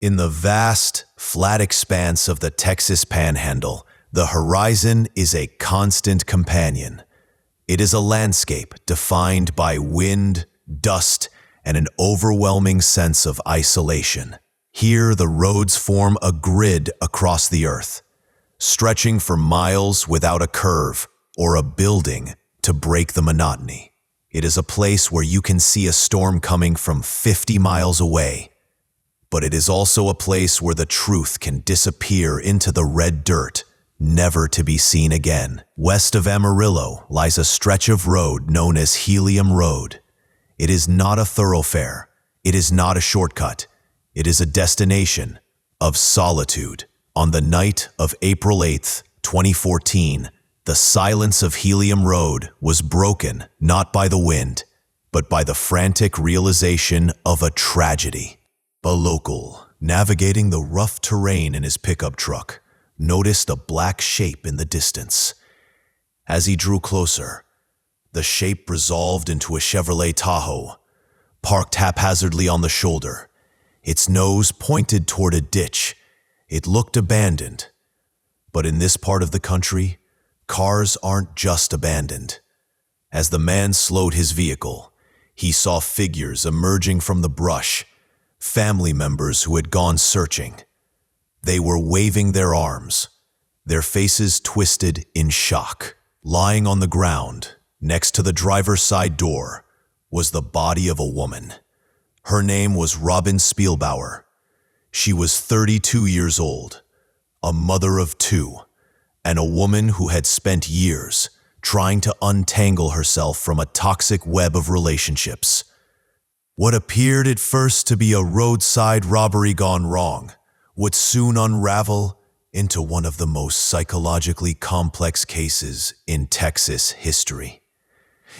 In the vast, flat expanse of the Texas Panhandle, the horizon is a constant companion. It is a landscape defined by wind, dust, and an overwhelming sense of isolation. Here, the roads form a grid across the earth, stretching for miles without a curve or a building to break the monotony. It is a place where you can see a storm coming from 50 miles away, but it is also a place where the truth can disappear into the red dirt, never to be seen again. West of Amarillo lies a stretch of road known as Helium Road. It is not a thoroughfare. It is not a shortcut. It is a destination of solitude. On the night of April 8th, 2014, the silence of Helium Road was broken not by the wind, but by the frantic realization of a tragedy. A local, navigating the rough terrain in his pickup truck, noticed a black shape in the distance. As he drew closer, the shape resolved into a Chevrolet Tahoe, parked haphazardly on the shoulder. Its nose pointed toward a ditch. It looked abandoned. But in this part of the country, cars aren't just abandoned. As the man slowed his vehicle, he saw figures emerging from the brush, family members who had gone searching. They were waving their arms, their faces twisted in shock. Lying on the ground, next to the driver's side door, was the body of a woman. Her name was Robin Spielbauer. She was 32 years old, a mother of two, and a woman who had spent years trying to untangle herself from a toxic web of relationships. What appeared at first to be a roadside robbery gone wrong would soon unravel into one of the most psychologically complex cases in Texas history.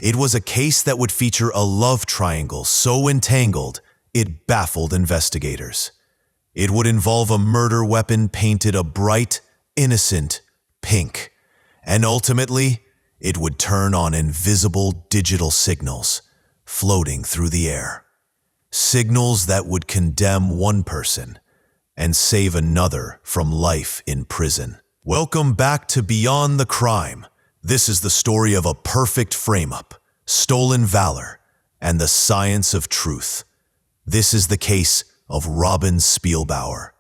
It was a case that would feature a love triangle so entangled it baffled investigators. It would involve a murder weapon painted a bright, innocent pink, and ultimately, it would turn on invisible digital signals floating through the air. Signals that would condemn one person and save another from life in prison. Welcome back to Beyond the Crime. This is the story of a perfect frame-up, stolen valor, and the science of truth. This is the case of Robin Spielbauer.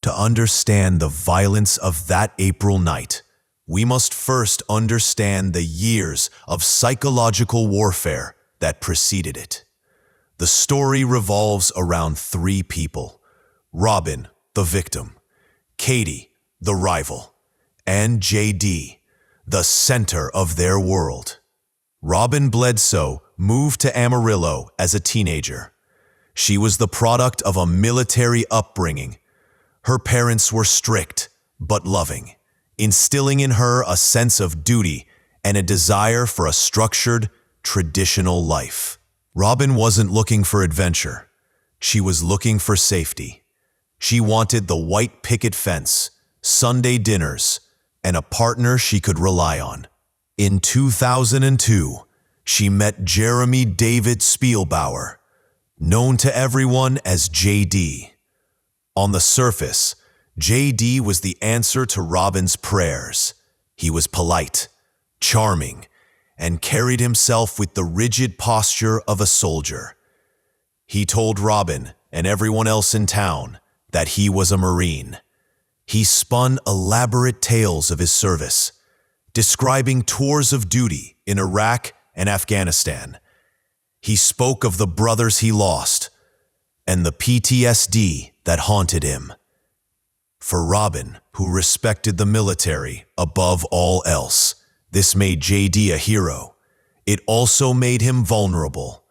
To understand the violence of that April night, we must first understand the years of psychological warfare that preceded it. The story revolves around three people: Robin, the victim; Katie, the rival; and JD, the center of their world. Robin Bledsoe moved to Amarillo as a teenager. She was the product of a military upbringing. Her parents were strict but loving, instilling in her a sense of duty and a desire for a structured, traditional life. Robin wasn't looking for adventure. She was looking for safety. She wanted the white picket fence, Sunday dinners, and a partner she could rely on. In 2002, she met Jeremy David Spielbauer, known to everyone as JD. On the surface, JD was the answer to Robin's prayers. He was polite, charming, and carried himself with the rigid posture of a soldier. He told Robin and everyone else in town that he was a Marine. He spun elaborate tales of his service, describing tours of duty in Iraq and Afghanistan. He spoke of the brothers he lost and the PTSD that haunted him. For Robin, who respected the military above all else, this made JD a hero. It also made him vulnerable,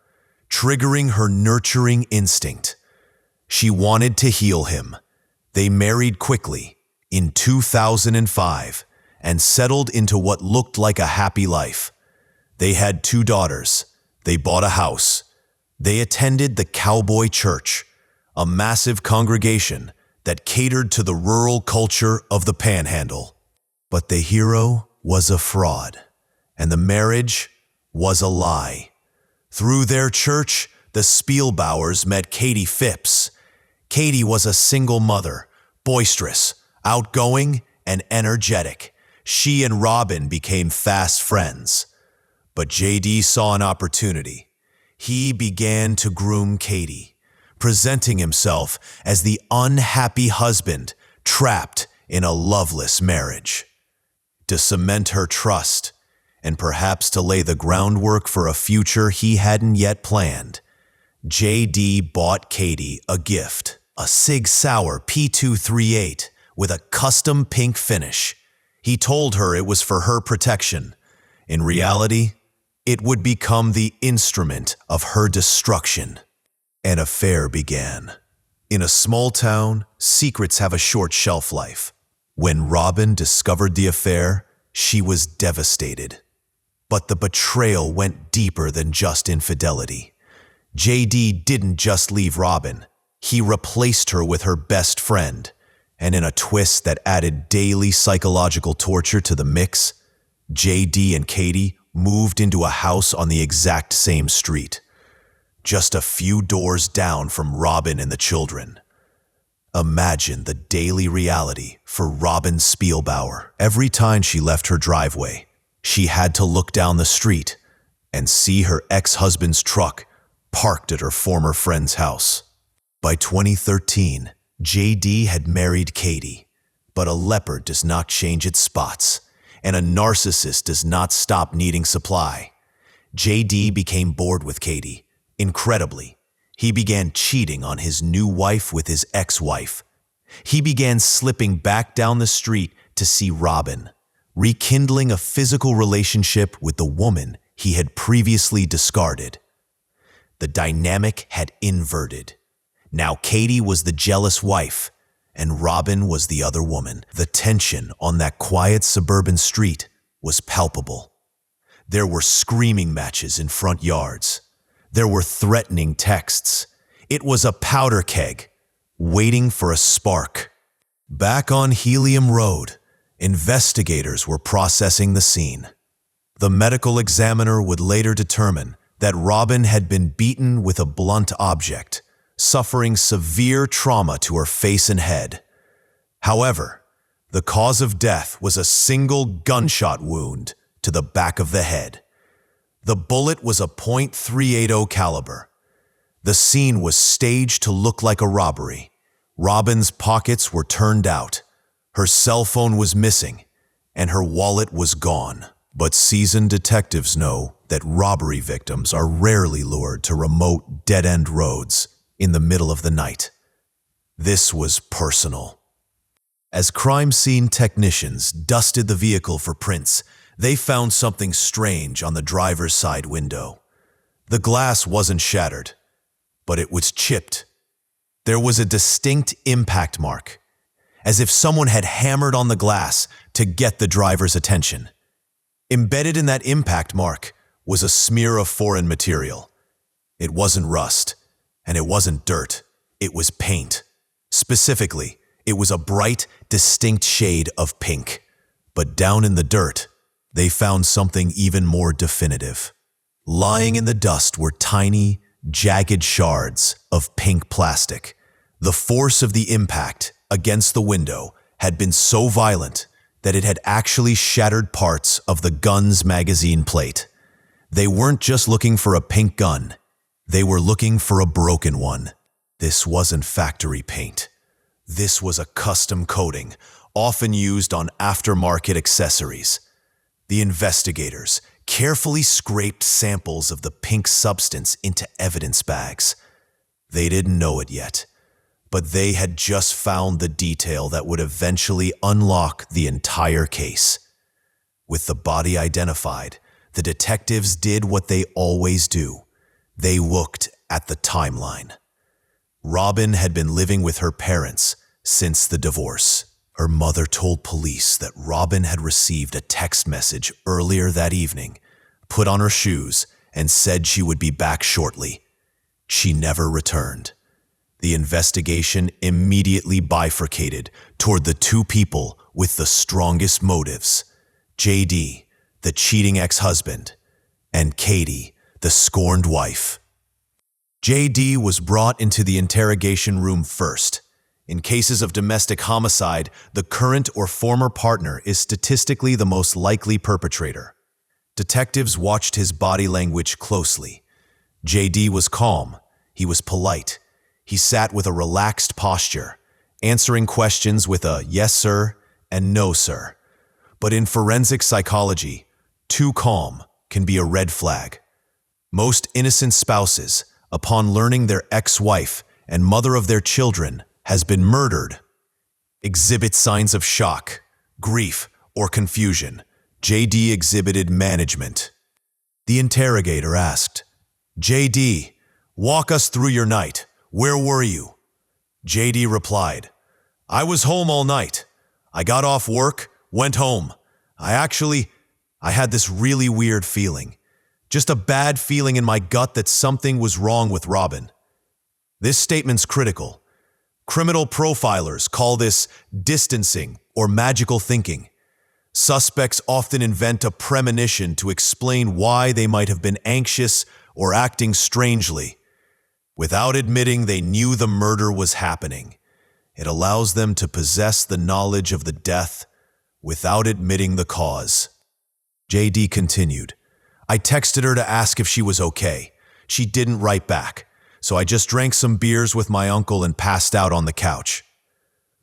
triggering her nurturing instinct. She wanted to heal him. They married quickly in 2005 and settled into what looked like a happy life. They had 2 daughters. They bought a house. They attended the Cowboy Church, a massive congregation that catered to the rural culture of the Panhandle. But the hero was a fraud, and the marriage was a lie. Through their church, the Spielbauers met Katie Phipps. Katie was a single mother, boisterous, outgoing, and energetic. She and Robin became fast friends. But JD saw an opportunity. He began to groom Katie, presenting himself as the unhappy husband trapped in a loveless marriage. To cement her trust, and perhaps to lay the groundwork for a future he hadn't yet planned, JD bought Katie a gift, a Sig Sauer P238 with a custom pink finish. He told her it was for her protection. In reality, it would become the instrument of her destruction. An affair began. In a small town, secrets have a short shelf life. When Robin discovered the affair, she was devastated. But the betrayal went deeper than just infidelity. JD didn't just leave Robin. He replaced her with her best friend. And in a twist that added daily psychological torture to the mix, JD and Katie moved into a house on the exact same street, just a few doors down from Robin and the children. Imagine the daily reality for Robin Spielbauer. Every time she left her driveway, she had to look down the street and see her ex-husband's truck parked at her former friend's house. By 2013, JD had married Katie, but a leopard does not change its spots, and a narcissist does not stop needing supply. JD became bored with Katie. Incredibly, he began cheating on his new wife with his ex-wife. He began slipping back down the street to see Robin, rekindling a physical relationship with the woman he had previously discarded. The dynamic had inverted. Now Katie was the jealous wife, and Robin was the other woman. The tension on that quiet suburban street was palpable. There were screaming matches in front yards. There were threatening texts. It was a powder keg, waiting for a spark. Back on Helium Road, investigators were processing the scene. The medical examiner would later determine that Robin had been beaten with a blunt object, suffering severe trauma to her face and head. However, the cause of death was a single gunshot wound to the back of the head. The bullet was a .380 caliber. The scene was staged to look like a robbery. Robin's pockets were turned out. Her cell phone was missing, and her wallet was gone. But seasoned detectives know that robbery victims are rarely lured to remote, dead-end roads in the middle of the night. This was personal. As crime scene technicians dusted the vehicle for prints, they found something strange on the driver's side window. The glass wasn't shattered, but it was chipped. There was a distinct impact mark, as if someone had hammered on the glass to get the driver's attention. Embedded in that impact mark was a smear of foreign material. It wasn't rust, and it wasn't dirt. It was paint. Specifically, it was a bright, distinct shade of pink. But down in the dirt, they found something even more definitive. Lying in the dust were tiny, jagged shards of pink plastic. The force of the impact against the window had been so violent that it had actually shattered parts of the gun's magazine plate. They weren't just looking for a pink gun. They were looking for a broken one. This wasn't factory paint. This was a custom coating, often used on aftermarket accessories. The investigators carefully scraped samples of the pink substance into evidence bags. They didn't know it yet, but they had just found the detail that would eventually unlock the entire case. With the body identified, the detectives did what they always do. They looked at the timeline. Robin had been living with her parents since the divorce. Her mother told police that Robin had received a text message earlier that evening, put on her shoes, and said she would be back shortly. She never returned. The investigation immediately bifurcated toward the two people with the strongest motives: JD, the cheating ex-husband, and Katie, the scorned wife. JD was brought into the interrogation room first. In cases of domestic homicide, the current or former partner is statistically the most likely perpetrator. Detectives watched his body language closely. JD was calm. He was polite. He sat with a relaxed posture, answering questions with a yes, sir, and no, sir. But in forensic psychology, too calm can be a red flag. Most innocent spouses, upon learning their ex-wife and mother of their children has been murdered, exhibit signs of shock, grief, or confusion. JD exhibited management. The interrogator asked, JD, walk us through your night. Where were you? JD replied, I was home all night. I got off work, went home. I had this really weird feeling. Just a bad feeling in my gut that something was wrong with Robin. This statement's critical. Criminal profilers call this distancing or magical thinking. Suspects often invent a premonition to explain why they might have been anxious or acting strangely, without admitting they knew the murder was happening. It allows them to possess the knowledge of the death without admitting the cause. JD continued, I texted her to ask if she was okay. She didn't write back, so I just drank some beers with my uncle and passed out on the couch.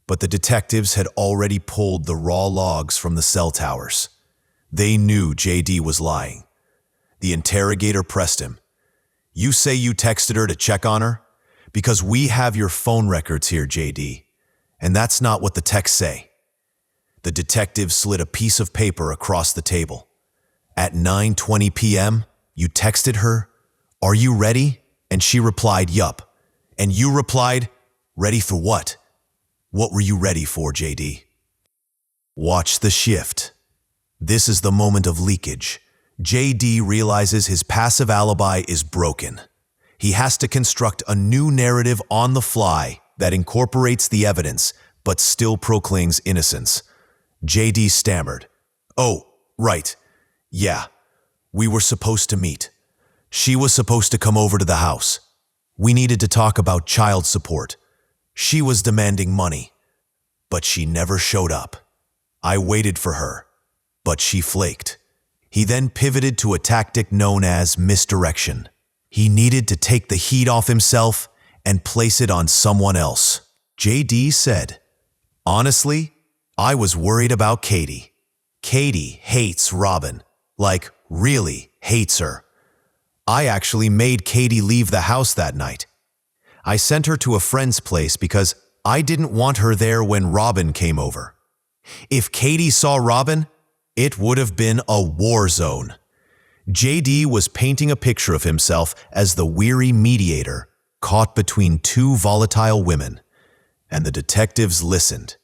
But the detectives had already pulled the raw logs from the cell towers. They knew JD was lying. The interrogator pressed him. You say you texted her to check on her? Because we have your phone records here, JD, and that's not what the texts say. The detective slid a piece of paper across the table. At 9:20 p.m., you texted her, are you ready? And she replied, yup. And you replied, ready for what? What were you ready for, JD? Watch the shift. This is the moment of leakage. JD realizes his passive alibi is broken. He has to construct a new narrative on the fly that incorporates the evidence but still proclaims innocence. JD stammered, oh, right. Yeah, we were supposed to meet. She was supposed to come over to the house. We needed to talk about child support. She was demanding money, but she never showed up. I waited for her, but she flaked. He then pivoted to a tactic known as misdirection. He needed to take the heat off himself and place it on someone else. JD said, honestly, I was worried about Katie. Katie hates Robin. Like, really hates her. I actually made Katie leave the house that night. I sent her to a friend's place because I didn't want her there when Robin came over. If Katie saw Robin, it would have been a war zone. JD was painting a picture of himself as the weary mediator caught between two volatile women, and the detectives listened.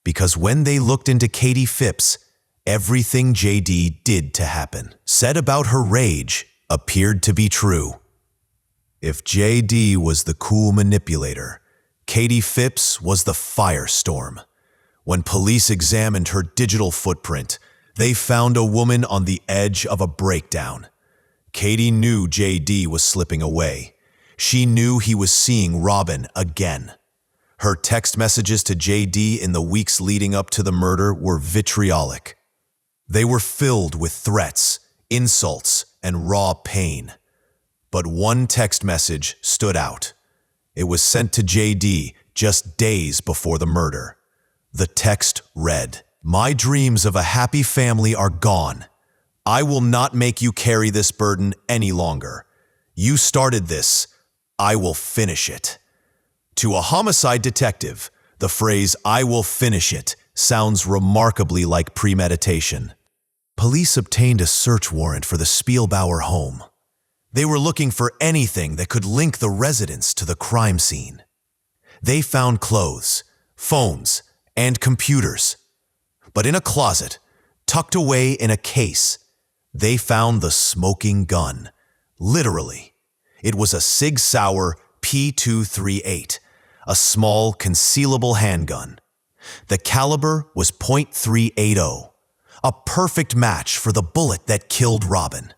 Because when they looked into Katie Phipps, everything JD did to happen, said about her rage, appeared to be true. If JD was the cool manipulator, Katie Phipps was the firestorm. When police examined her digital footprint, they found a woman on the edge of a breakdown. Katie knew JD was slipping away. She knew he was seeing Robin again. Her text messages to JD in the weeks leading up to the murder were vitriolic. They were filled with threats, insults, and raw pain. But one text message stood out. It was sent to JD just days before the murder. The text read, "My dreams of a happy family are gone. I will not make you carry this burden any longer. You started this. I will finish it." To a homicide detective, the phrase, "I will finish it," sounds remarkably like premeditation. Police obtained a search warrant for the Spielbauer home. They were looking for anything that could link the residents to the crime scene. They found clothes, phones, and computers. But in a closet, tucked away in a case, they found the smoking gun. Literally, it was a Sig Sauer P238, a small concealable handgun. The caliber was .380, a perfect match for the bullet that killed Robin.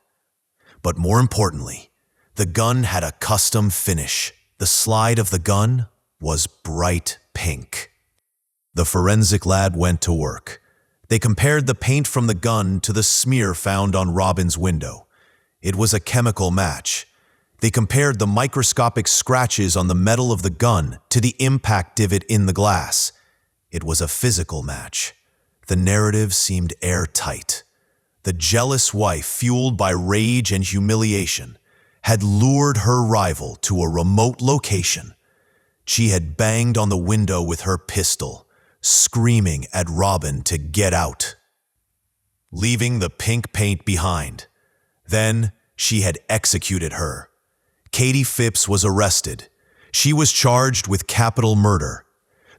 But more importantly, The gun had a custom finish. The slide of the gun was bright pink. The forensic lab went to work. They compared the paint from the gun to the smear found on Robin's window. It was a chemical match. They compared the microscopic scratches on the metal of the gun to the impact divot in the glass. It was a physical match. The narrative seemed airtight. The jealous wife, fueled by rage and humiliation, had lured her rival to a remote location. She had banged on the window with her pistol, screaming at Robin to get out, leaving the pink paint behind. Then she had executed her. Katie Phipps was arrested. She was charged with capital murder.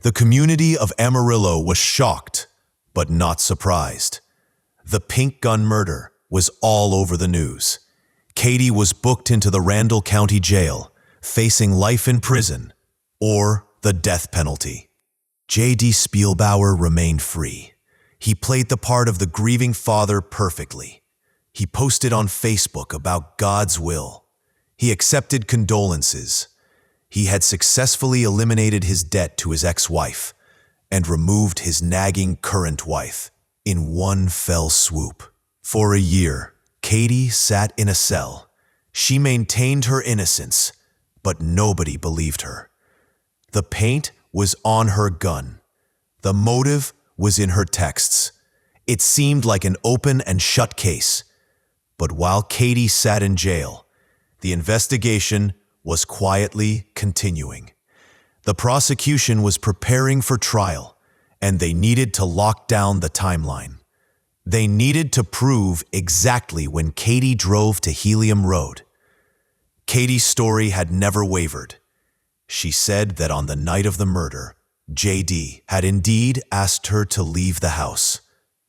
The community of Amarillo was shocked, but not surprised. The pink gun murder was all over the news. Katie was booked into the Randall County Jail, facing life in prison or the death penalty. J.D. Spielbauer remained free. He played the part of the grieving father perfectly. He posted on Facebook about God's will. He accepted condolences. He had successfully eliminated his debt to his ex-wife and removed his nagging current wife in one fell swoop. For a year, Katie sat in a cell. She maintained her innocence, but nobody believed her. The paint was on her gun. The motive was in her texts. It seemed like an open and shut case. But while Katie sat in jail, the investigation was quietly continuing. The prosecution was preparing for trial, and they needed to lock down the timeline. They needed to prove exactly when Katie drove to Helium Road. Katie's story had never wavered. She said that on the night of the murder, J.D. had indeed asked her to leave the house.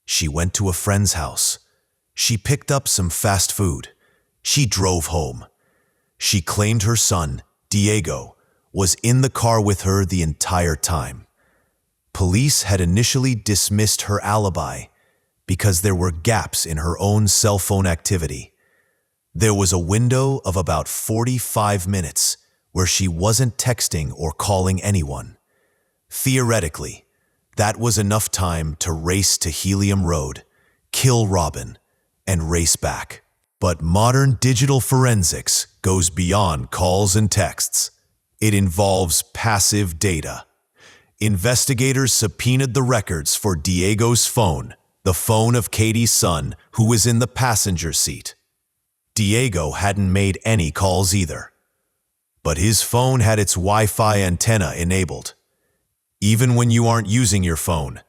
She went to a friend's house. She picked up some fast food. She drove home. She claimed her son, Diego, was in the car with her the entire time. Police had initially dismissed her alibi because there were gaps in her own cell phone activity. There was a window of about 45 minutes where she wasn't texting or calling anyone. Theoretically, that was enough time to race to Helium Road, kill Robin, and race back. But modern digital forensics goes beyond calls and texts. It involves passive data. Investigators subpoenaed the records for Diego's phone, the phone of Katie's son, who was in the passenger seat. Diego hadn't made any calls either. But his phone had its Wi-Fi antenna enabled. Even when you aren't using your phone,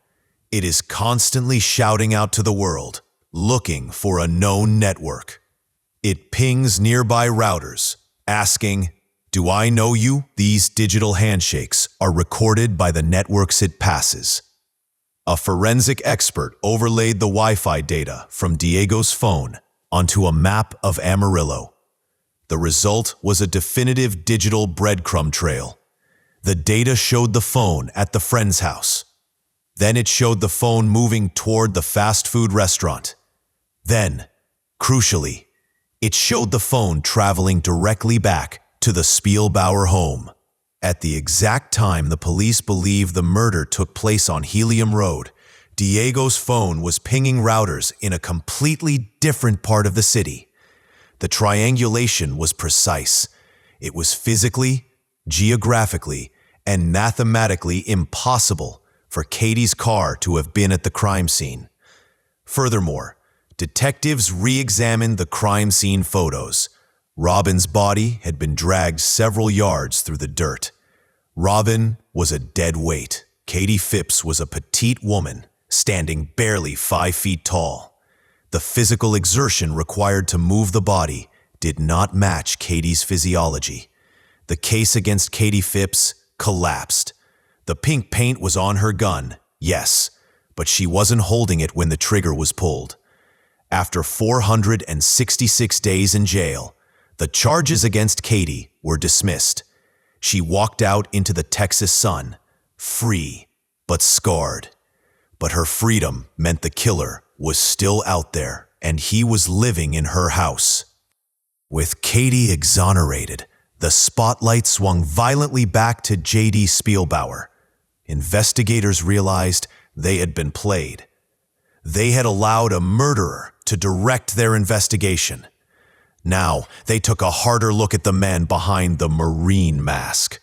it is constantly shouting out to the world, looking for a known network. It pings nearby routers, asking, "Do I know you?" These digital handshakes are recorded by the networks it passes. A forensic expert overlaid the Wi-Fi data from Diego's phone onto a map of Amarillo. The result was a definitive digital breadcrumb trail. The data showed the phone at the friend's house. Then it showed the phone moving toward the fast food restaurant. Then, crucially, it showed the phone traveling directly back to the Spielbauer home. At the exact time the police believe the murder took place on Helium Road, Diego's phone was pinging routers in a completely different part of the city. The triangulation was precise. It was physically, geographically, and mathematically impossible for Katie's car to have been at the crime scene. Furthermore, detectives re-examined the crime scene photos. Robin's body had been dragged several yards through the dirt. Robin was a dead weight. Katie Phipps was a petite woman, standing barely 5 feet tall. The physical exertion required to move the body did not match Katie's physiology. The case against Katie Phipps collapsed. The pink paint was on her gun, yes, but she wasn't holding it when the trigger was pulled. After 466 days in jail, the charges against Katie were dismissed. She walked out into the Texas sun, free but scarred. But her freedom meant the killer was still out there, and he was living in her house. With Katie exonerated, the spotlight swung violently back to J.D. Spielbauer. Investigators realized they had been played. They had allowed a murderer to direct their investigation. Now, they took a harder look at the man behind the Marine mask.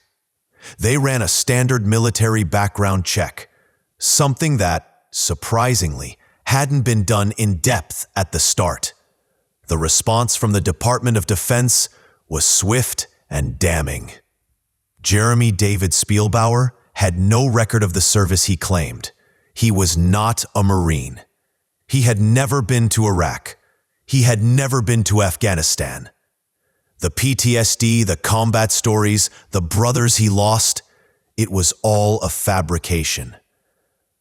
They ran a standard military background check, something that, surprisingly, hadn't been done in depth at the start. The response from the Department of Defense was swift and damning. Jeremy David Spielbauer had no record of the service he claimed. He was not a Marine. He had never been to Iraq. He had never been to Afghanistan. The PTSD, the combat stories, the brothers he lost, it was all a fabrication.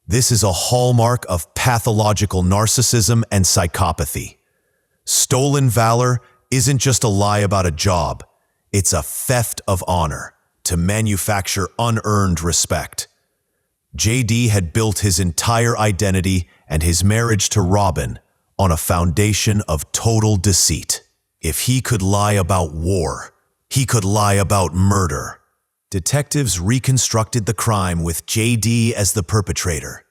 This is a hallmark of pathological narcissism and psychopathy. Stolen valor isn't just a lie about a job. It's a theft of honor to manufacture unearned respect. JD had built his entire identity and his marriage to Robin on a foundation of total deceit. If he could lie about war, he could lie about murder. Detectives reconstructed the crime with JD as the perpetrator.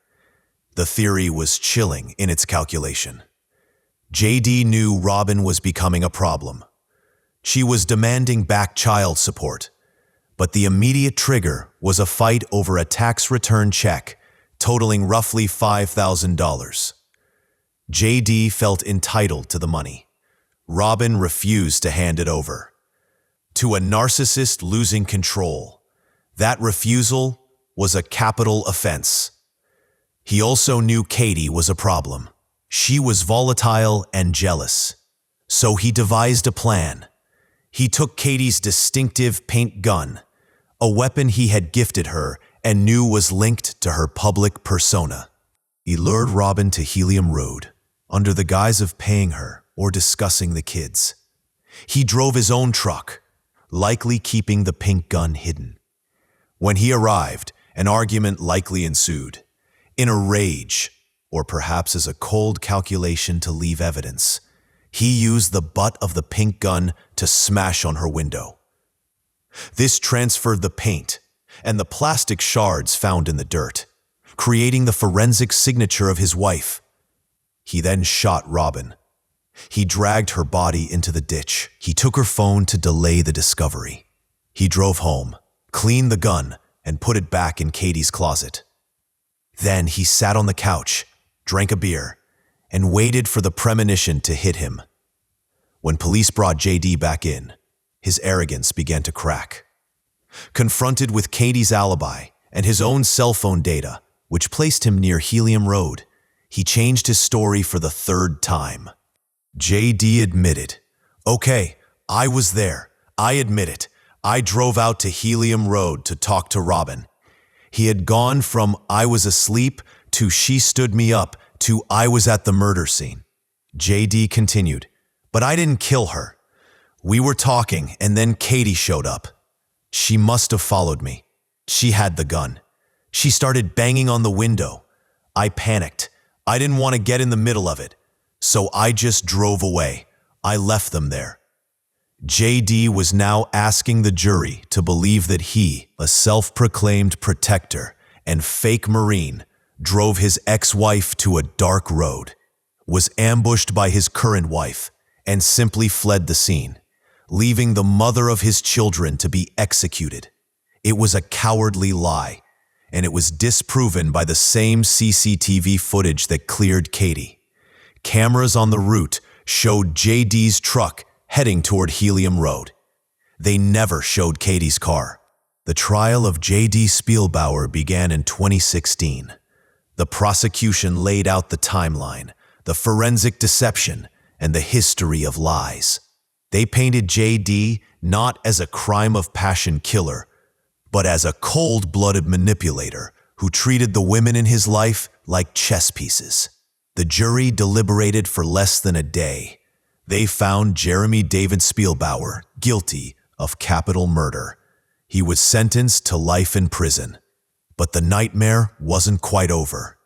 The theory was chilling in its calculation. JD knew Robin was becoming a problem. She was demanding back child support, but the immediate trigger was a fight over a tax return check totaling roughly $5,000. JD felt entitled to the money. Robin refused to hand it over. To a narcissist losing control, that refusal was a capital offense. He also knew Katie was a problem. She was volatile and jealous. So he devised a plan. He took Katie's distinctive paint gun, a weapon he had gifted her and knew was linked to her public persona. He lured Robin to Helium Road, under the guise of paying her or discussing the kids. He drove his own truck, likely keeping the pink gun hidden. When he arrived, an argument likely ensued. In a rage, or perhaps as a cold calculation to leave evidence, he used the butt of the pink gun to smash on her window. This transferred the paint and the plastic shards found in the dirt, creating the forensic signature of his wife. He then shot Robin. He dragged her body into the ditch. He took her phone to delay the discovery. He drove home, cleaned the gun, and put it back in Katie's closet. Then he sat on the couch, drank a beer, and waited for the premonition to hit him. When police brought JD back in, his arrogance began to crack. Confronted with Katie's alibi and his own cell phone data, which placed him near Helium Road, he changed his story for the third time. JD admitted, "Okay, I was there. I admit it. I drove out to Helium Road to talk to Robin." He had gone from "I was asleep" to "she stood me up" to "I was at the murder scene." JD continued, "But I didn't kill her. We were talking and then Katie showed up. She must have followed me. She had the gun. She started banging on the window. I panicked. I didn't want to get in the middle of it. So I just drove away. I left them there." JD was now asking the jury to believe that he, a self-proclaimed protector and fake Marine, drove his ex-wife to a dark road, was ambushed by his current wife, and simply fled the scene, leaving the mother of his children to be executed. It was a cowardly lie, and it was disproven by the same CCTV footage that cleared Katie. Cameras on the route showed JD's truck heading toward Helium Road. They never showed Katie's car. The trial of J.D. Spielbauer began in 2016. The prosecution laid out the timeline, the forensic deception, and the history of lies. They painted J.D. not as a crime of passion killer, but as a cold-blooded manipulator who treated the women in his life like chess pieces. The jury deliberated for less than a day. They found Jeremy David Spielbauer guilty of capital murder. He was sentenced to life in prison. But the nightmare wasn't quite over.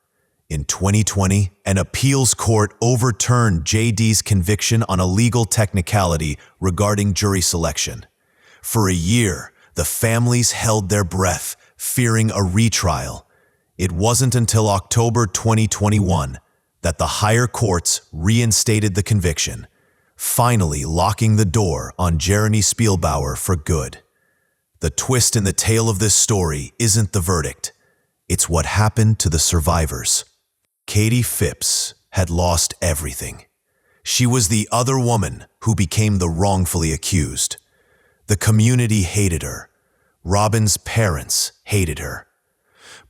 In 2020, an appeals court overturned JD's conviction on a legal technicality regarding jury selection. For a year, the families held their breath, fearing a retrial. It wasn't until October 2021 that the higher courts reinstated the conviction, finally locking the door on Jeremy Spielbauer for good. The twist in the tale of this story isn't the verdict. It's what happened to the survivors. Katie Phipps had lost everything. She was the other woman who became the wrongfully accused. The community hated her. Robin's parents hated her.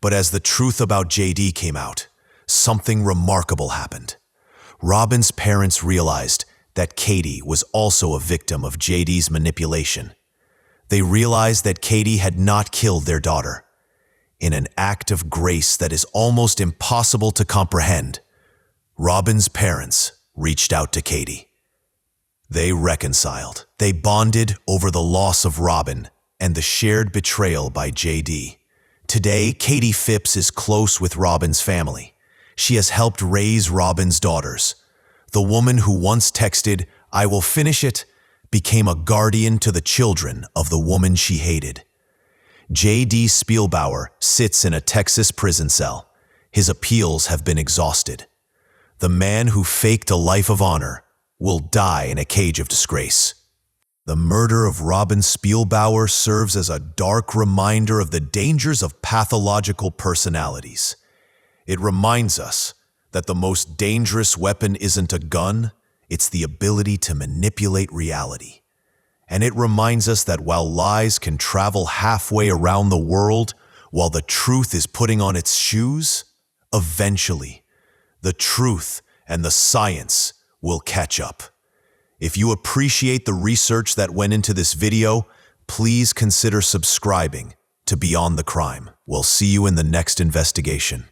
But as the truth about JD came out, something remarkable happened. Robin's parents realized that Katie was also a victim of JD's manipulation. They realized that Katie had not killed their daughter. In an act of grace that is almost impossible to comprehend, Robin's parents reached out to Katie. They reconciled. They bonded over the loss of Robin and the shared betrayal by JD. Today, Katie Phipps is close with Robin's family. She has helped raise Robin's daughters. The woman who once texted, "I will finish it," became a guardian to the children of the woman she hated. J.D. Spielbauer sits in a Texas prison cell. His appeals have been exhausted. The man who faked a life of honor will die in a cage of disgrace. The murder of Robin Spielbauer serves as a dark reminder of the dangers of pathological personalities. It reminds us that the most dangerous weapon isn't a gun, it's the ability to manipulate reality. And it reminds us that while lies can travel halfway around the world, while the truth is putting on its shoes, eventually, the truth and the science will catch up. If you appreciate the research that went into this video, please consider subscribing to Beyond the Crime. We'll see you in the next investigation.